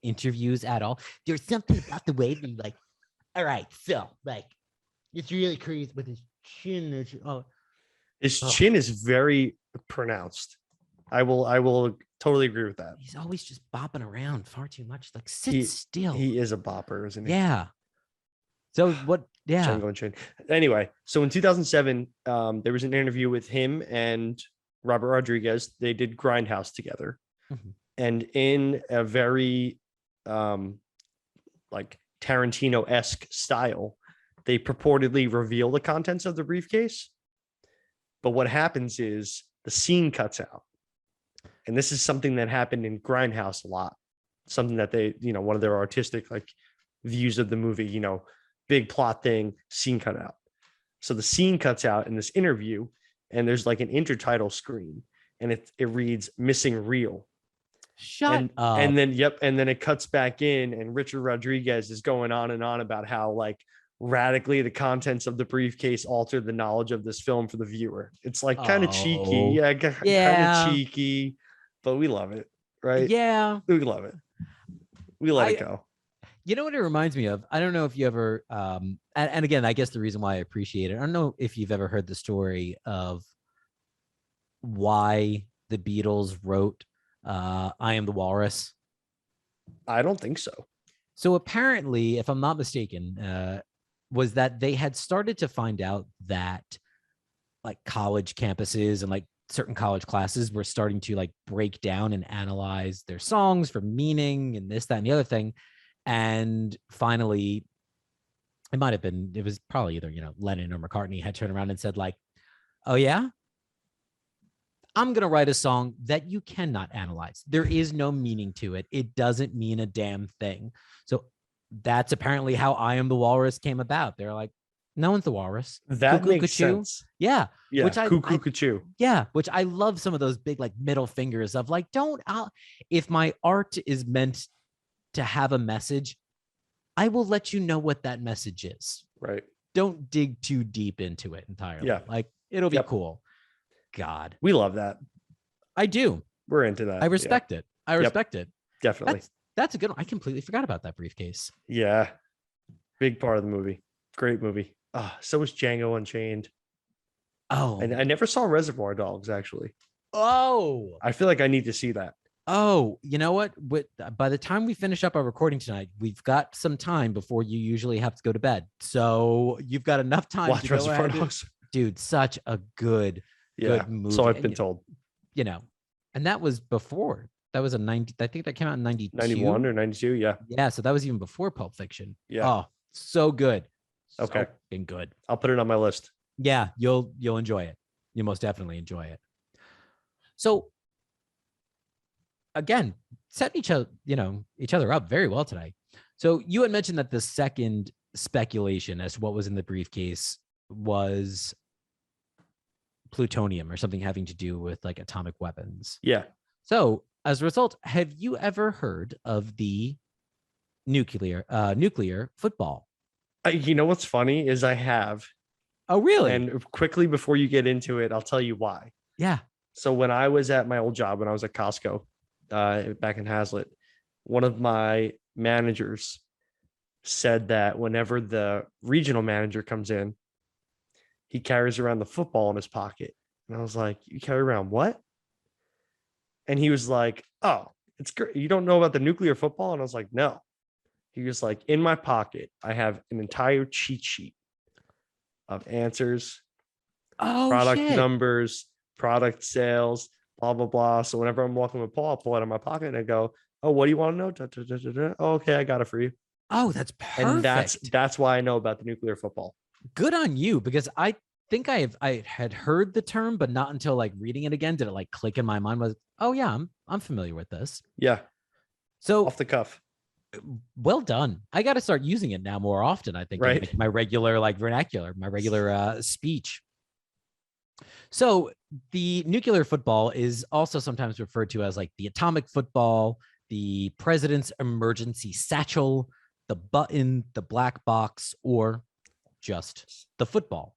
interviews at all. There's something about the way that like, all right, so like, it's really crazy with his chin. His chin is very pronounced. I will totally agree with that. He's always just bopping around far too much. Like, sit still. He is a bopper, isn't he? Yeah. So what? Yeah. Django Unchained. Anyway, so in 2007, there was an interview with him and Robert Rodriguez. They did Grindhouse together, and in a very like Tarantino-esque style, they purportedly reveal the contents of the briefcase. But what happens is the scene cuts out, and this is something that happened in Grindhouse a lot. Something that they, one of their artistic like views of the movie, big plot thing, scene cut out. So the scene cuts out in this interview, and there's like an intertitle screen, and it reads "Missing Reel." Shut up. And then it cuts back in, and Richard Rodriguez is going on and on about how like radically the contents of the briefcase altered the knowledge of this film for the viewer. It's like kind of cheeky, kind of cheeky, but we love it, right? Yeah, we love it. We let it go. You know what it reminds me of? I don't know if you ever, and again, I guess the reason why I appreciate it, I don't know if you've ever heard the story of why the Beatles wrote I Am the Walrus. I don't think so. So apparently, if I'm not mistaken, was that they had started to find out that like college campuses and like certain college classes were starting to like break down and analyze their songs for meaning and this, that, and the other thing. And finally, it was probably either, Lennon or McCartney had turned around and said like, oh yeah, I'm going to write a song that you cannot analyze. There is no meaning to it. It doesn't mean a damn thing. So that's apparently how I Am the Walrus came about. They're like, no one's the walrus. That makes sense. Yeah. Yeah. Which Cuckoo. Yeah. Which I love some of those big like middle fingers of like, if my art is meant to have a message, I will let you know what that message is. Right. Don't dig too deep into it entirely. Yeah. Like it'll be cool. God. We love that. I do. We're into that. I respect it. I respect it. Definitely. That's a good one. I completely forgot about that briefcase. Yeah. Big part of the movie. Great movie. So was Django Unchained. Oh. And I never saw Reservoir Dogs, actually. Oh. I feel like I need to see that. Oh, you know what? By the time we finish up our recording tonight, we've got some time before you usually have to go to bed. So you've got enough time Watch to Reservoir Dogs. Dude, such a good movie. So I've been told. And that was before. That was I think that came out in 92. 91 or 92, yeah. Yeah, so that was even before Pulp Fiction. Yeah. Oh, so good. Okay. So good. I'll put it on my list. Yeah, you'll enjoy it. You'll most definitely enjoy it. So again, setting each other up very well today. So you had mentioned that the second speculation as to what was in the briefcase was plutonium or something having to do with like atomic weapons. Yeah. So as a result, have you ever heard of the nuclear football? You know what's funny is I have. Oh, really? And quickly before you get into it, I'll tell you why. Yeah. So when I was at my old job, when I was at Costco, back in Hazlitt, one of my managers said that whenever the regional manager comes in, he carries around the football in his pocket. And I was like, you carry around what? And he was like, oh, it's great. You don't know about the nuclear football? And I was like, no. He was like, in my pocket, I have an entire cheat sheet of answers, Oh product shit. numbers, product sales, blah, blah, blah. So whenever I'm walking with Paul, I'll pull it out of my pocket and I go, oh, what do you want to know? Da, da, da, da, da. Oh, okay, I got it for you. Oh, that's And perfect. that's why I know about the nuclear football. Good on you, because I think I had heard the term, but not until like reading it again did it like click in my mind. Was, oh yeah, I'm familiar with this. Yeah, So off the cuff. well done. I got to start using it now more often. I think in Right. like my regular like vernacular, my regular speech. So the nuclear football is also sometimes referred to as like the atomic football, the president's emergency satchel, the button, the black box, or just the football.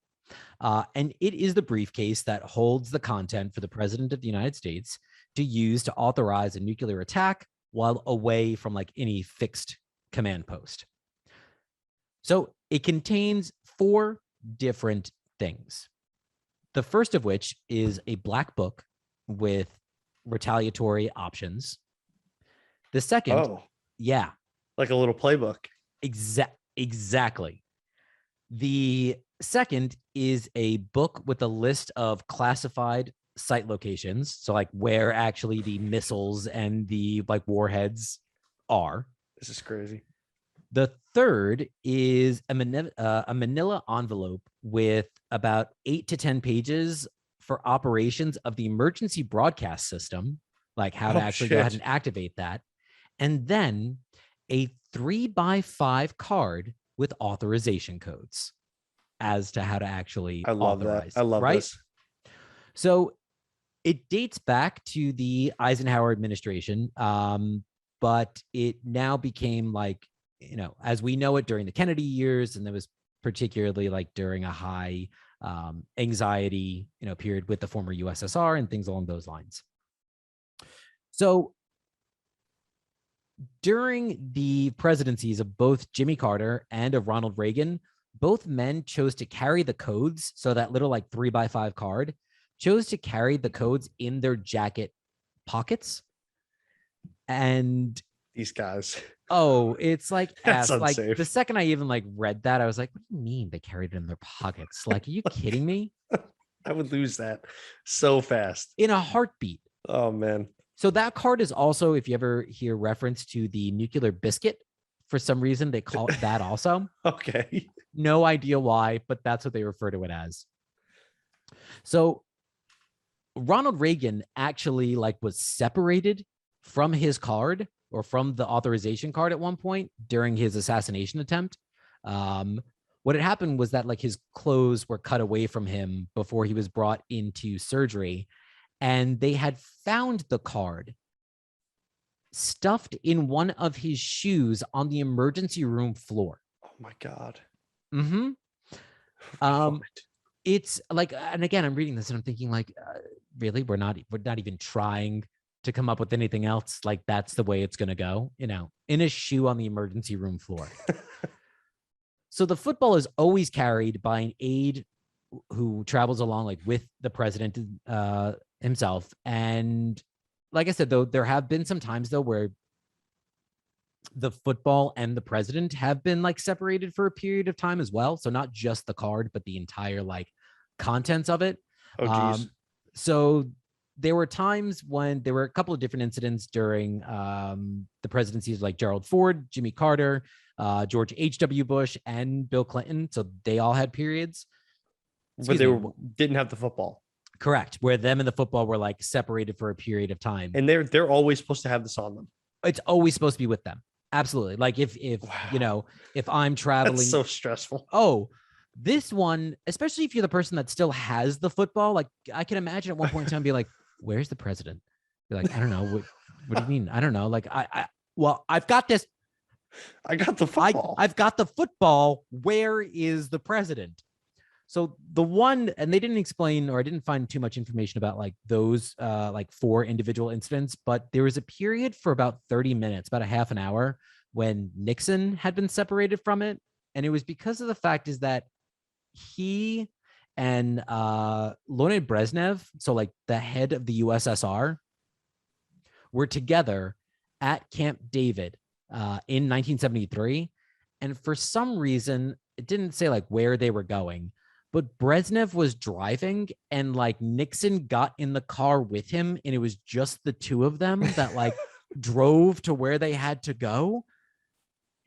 And it is the briefcase that holds the content for the president of the United States to use to authorize a nuclear attack while away from like any fixed command post. So it contains 4 different things. The first of which is a black book with retaliatory options. The second, yeah, like a little playbook. Exactly. The second is a book with a list of classified site locations. So like where actually the missiles and the like warheads are. This is crazy. The third is a manila envelope with about 8 to 10 pages for operations of the emergency broadcast system, like how to actually go ahead and activate that. And then a 3x5 card with authorization codes as to how to actually authorize. I love this. So it dates back to the Eisenhower administration, but it now became like, you know, as we know it during the Kennedy years, and there was particularly like during a high anxiety, you know, period with the former USSR and things along those lines. So during the presidencies of both Jimmy Carter and of Ronald Reagan, both men chose to carry the codes. So that little like 3x5 card chose to carry the codes in their jacket pockets. And these guys, oh, it's like that's ass. Like unsafe. the second I even like read that, I was like, what do you mean they carried it in their pockets? Like, are you kidding me? I would lose that so fast in a heartbeat. Oh man. So that card is also, if you ever hear reference to the nuclear biscuit, for some reason they call it that also. Okay. No idea why, but that's what they refer to it as. So Ronald Reagan actually like was separated from his card or from the authorization card at one point during his assassination attempt. What had happened was that like his clothes were cut away from him before he was brought into surgery, and they had found the card stuffed in one of his shoes on the emergency room floor. Oh my God. Mm-hmm. It's like, and again, I'm reading this and I'm thinking like, really, we're not even trying to come up with anything else. Like that's the way it's going to go, you know, in a shoe on the emergency room floor. So the football is always carried by an aide who travels along like with the president himself. And like I said, though, there have been some times though where the football and the president have been like separated for a period of time as well. So not just the card, but the entire like contents of it. Oh, geez. So there were times when there were a couple of different incidents during the presidencies of like Gerald Ford, Jimmy Carter, George H.W. Bush, and Bill Clinton. So they all had periods. But they didn't have the football. Correct. Where them and the football were like separated for a period of time. And they're always supposed to have this on them. It's always supposed to be with them. Absolutely. Like if wow. You know, if I'm traveling. That's so stressful. Oh, this one, especially if you're the person that still has the football, like I can imagine at one point in time be like, where's the president? You're like, I don't know. What do you mean? I don't know. Like well, I've got this. I got the football. I've got the football. Where is the president? So the one, and they didn't explain, or I didn't find too much information about like those like 4 individual incidents, but there was a period for about 30 minutes, about a half an hour, when Nixon had been separated from it. And it was because of the fact is that he and Leonid Brezhnev, so like the head of the USSR, were together at Camp David in 1973. And for some reason, it didn't say like where they were going, but Brezhnev was driving and like Nixon got in the car with him. And it was just the two of them that like drove to where they had to go.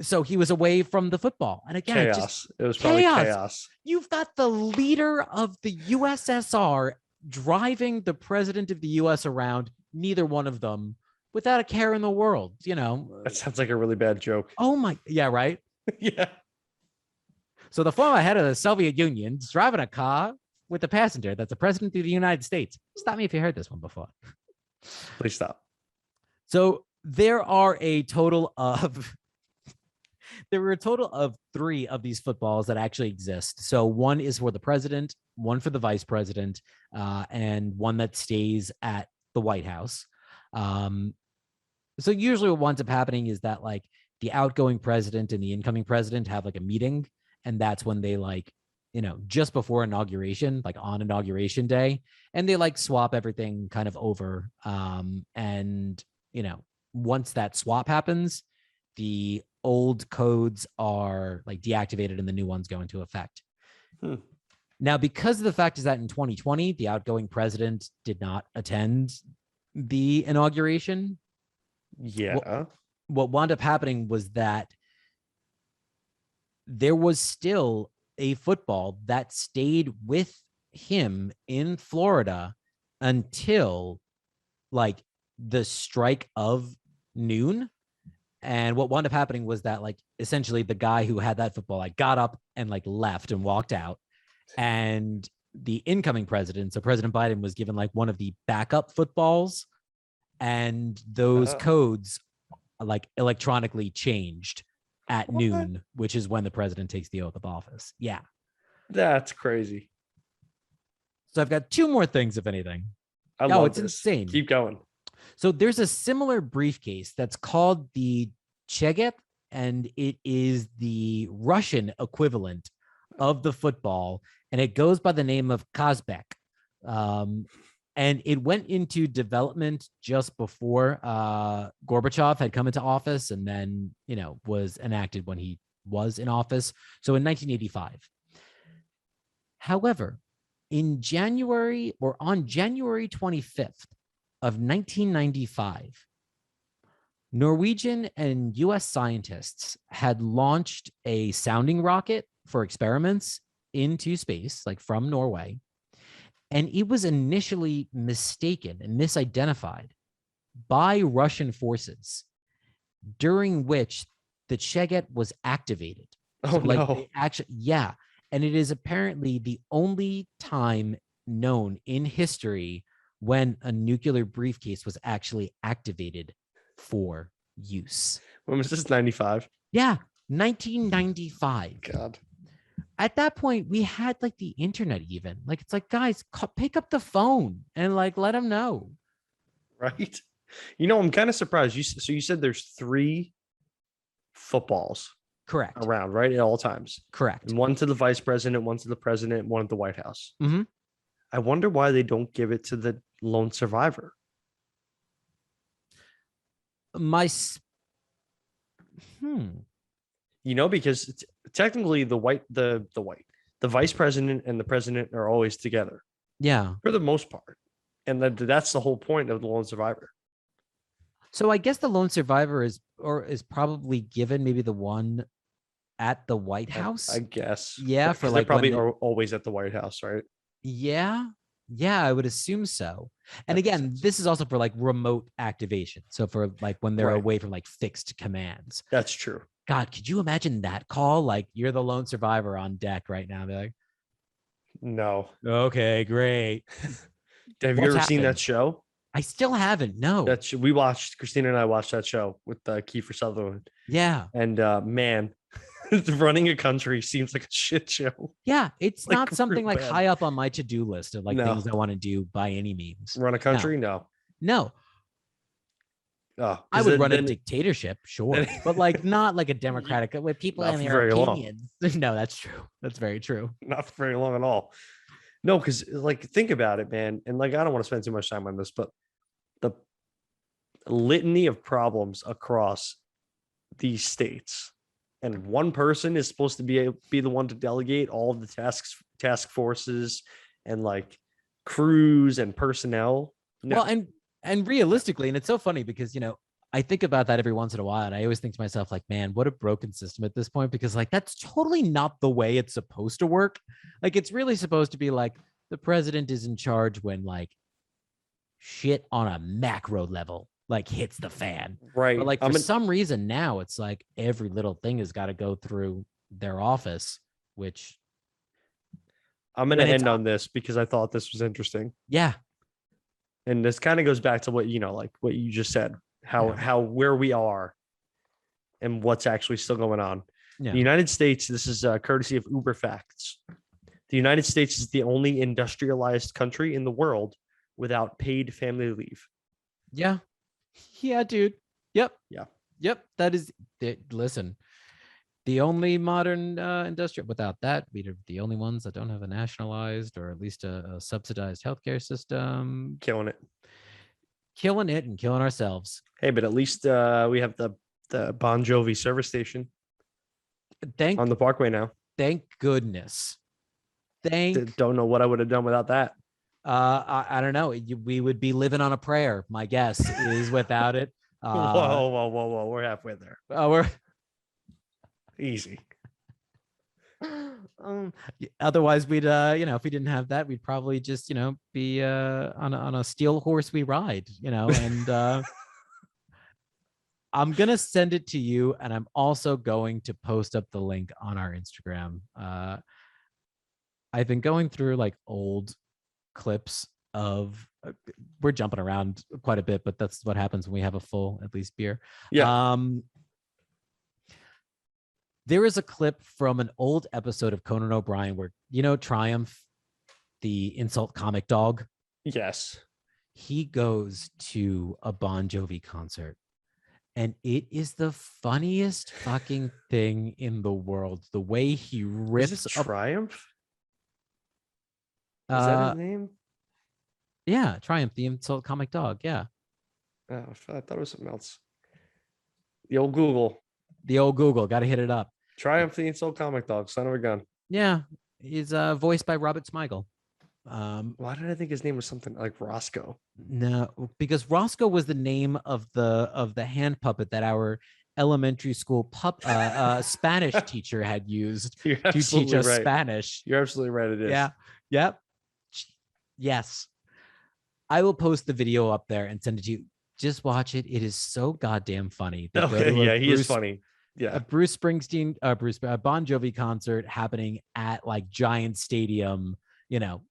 So he was away from the football. And again, Chaos. It was probably chaos. You've got the leader of the USSR driving the president of the US around, neither one of them without a care in the world, you know. That sounds like a really bad joke. Oh my, yeah, right? Yeah. So the former head of the Soviet Union is driving a car with a passenger that's the president of the United States. Stop me if you heard this one before. Please stop. So there are a total of 3 of these footballs that actually exist. So one is for the president, one for the vice president, and one that stays at the White House. So usually what winds up happening is that like the outgoing president and the incoming president have like a meeting, and that's when they like, you know, just before inauguration, like on inauguration day, and they like swap everything kind of over. And, you know, once that swap happens, the old codes are like deactivated and the new ones go into effect. Now, because of the fact is that in 2020, the outgoing president did not attend the inauguration. Yeah. What wound up happening was that there was still a football that stayed with him in Florida until like the strike of noon. And what wound up happening was that like essentially the guy who had that football like got up and like left and walked out. And the incoming president, so President Biden, was given like one of the backup footballs, and those codes like electronically changed at noon, which is when the president takes the oath of office. Yeah. That's crazy. So I've got 2 more things, if anything. It's insane. Keep going. So there's a similar briefcase that's called the Cheget, and it is the Russian equivalent of the football, and it goes by the name of Kazbek. And it went into development just before Gorbachev had come into office, and then, you know, was enacted when he was in office. So in 1985. However, on January 25th of 1995, Norwegian and US scientists had launched a sounding rocket for experiments into space, like from Norway. And it was initially mistaken and misidentified by Russian forces, during which the Cheget was activated. Oh, no. Yeah. And it is apparently the only time known in history when a nuclear briefcase was actually activated for use. When was this? 95? Yeah, 1995. God. At that point, we had like the internet even. Like, it's like, guys, pick up the phone and like let them know. Right? You know, I'm kind of surprised. So you said there's 3 footballs. Correct. Around, right? At all times. Correct. And one to the vice president, one to the president, one at the White House. Mm-hmm. I wonder why they don't give it to the lone survivor. You know, because it's technically the vice president and the president are always together. Yeah. For the most part. And that's the whole point of the lone survivor. So I guess the lone survivor is probably given maybe the one at the White House. I guess. Yeah. For like they're probably always at the White House, right? Yeah. Yeah, I would assume so. And again, this is also for like remote activation. So for like when they're away from like fixed commands. That's true. God, could you imagine that call? Like, you're the lone survivor on deck right now. They're like, no. Okay, great. Have you ever seen that show? I still haven't. No. Christina and I watched that show with Kiefer Sutherland. Yeah. And man, running a country seems like a shit show. Yeah, it's like, not something like high up on my to-do list of like things I want to do by any means. Run a country? No. Oh, I would run a dictatorship, sure, but like not like a democratic with people and their opinions. No, that's true. That's very true. Not for very long at all. No, because like think about it, man. And like I don't want to spend too much time on this, but the litany of problems across these states, and one person is supposed to be the one to delegate all of the task forces and like crews and personnel. No. Well, and realistically, and it's so funny because I think about that every once in a while, and I always think to myself, like, man, what a broken system at this point, because like that's totally not the way it's supposed to work. Like, it's really supposed to be like the president is in charge when like shit on a macro level like hits the fan. Right. But like for some reason now it's like every little thing has got to go through their office, which I'm going to end on this because I thought this was interesting. Yeah. And this kind of goes back to what, like what you just said, how where we are and what's actually still going on. Yeah. The United States, this is courtesy of Uber Facts. The United States is the only industrialized country in the world without paid family leave. Yeah. Yeah, dude. Yep. Yeah. Yep. That is, listen, the only modern industrial, without that, we're the only ones that don't have a nationalized or at least a subsidized healthcare system. Killing it and killing ourselves. Hey, but at least we have the Bon Jovi service station on the Parkway now. Thank goodness. Don't know what I would have done without that. I don't know. We would be living on a prayer. My guess is without it. Whoa. We're halfway there. We're easy. Otherwise we'd if we didn't have that, we'd probably just be on a steel horse we ride, and I'm gonna send it to you, and I'm also going to post up the link on our Instagram. I've been going through like old clips of we're jumping around quite a bit, but that's what happens when we have a full at least beer. Yeah. There is a clip from an old episode of Conan O'Brien where Triumph, the insult comic dog. Yes. He goes to a Bon Jovi concert, and it is the funniest fucking thing in the world. The way he rips Is it Triumph? Is that his name? Yeah, Triumph, the insult comic dog. Yeah. Oh, I thought it was something else. The old Google. Got to hit it up. Triumph, the insult comic dog, son of a gun. Yeah, he's voiced by Robert Smigel. Why did I think his name was something like Roscoe? No, because Roscoe was the name of the hand puppet that our elementary school Spanish teacher had used to teach us Spanish. You're absolutely right. It is. Yeah. Yep. Yes. I will post the video up there and send it to you. Just watch it. It is so goddamn funny. He is funny. Yeah. A Bruce Springsteen, Bon Jovi concert happening at like Giant Stadium,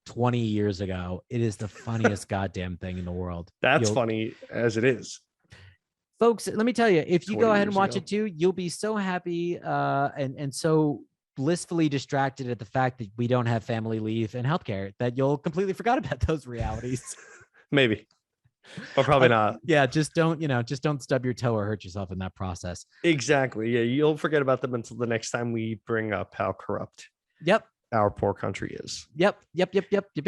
20 years ago. It is the funniest goddamn thing in the world. That's funny as it is. Folks, let me tell you, if you go ahead and watch it too, you'll be so happy and so blissfully distracted at the fact that we don't have family leave and healthcare that you'll completely forgot about those realities. Maybe. But probably not. Yeah, just don't stub your toe or hurt yourself in that process. Exactly. Yeah, you'll forget about them until the next time we bring up how corrupt our poor country is. Yep.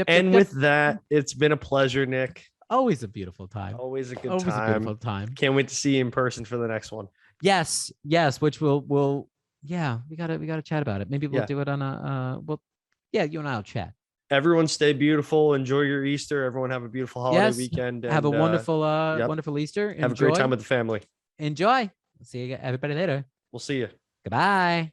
And with that, it's been a pleasure, Nick. Always a beautiful time. Always a beautiful time. Can't wait to see you in person for the next one. Yes, which we'll we gotta chat about it. Maybe we'll do it on you and I'll chat. Everyone stay beautiful. Enjoy your Easter. Everyone have a beautiful holiday weekend. And, have a wonderful Easter. Have a great time with the family. Enjoy. See you everybody later. We'll see you. Goodbye.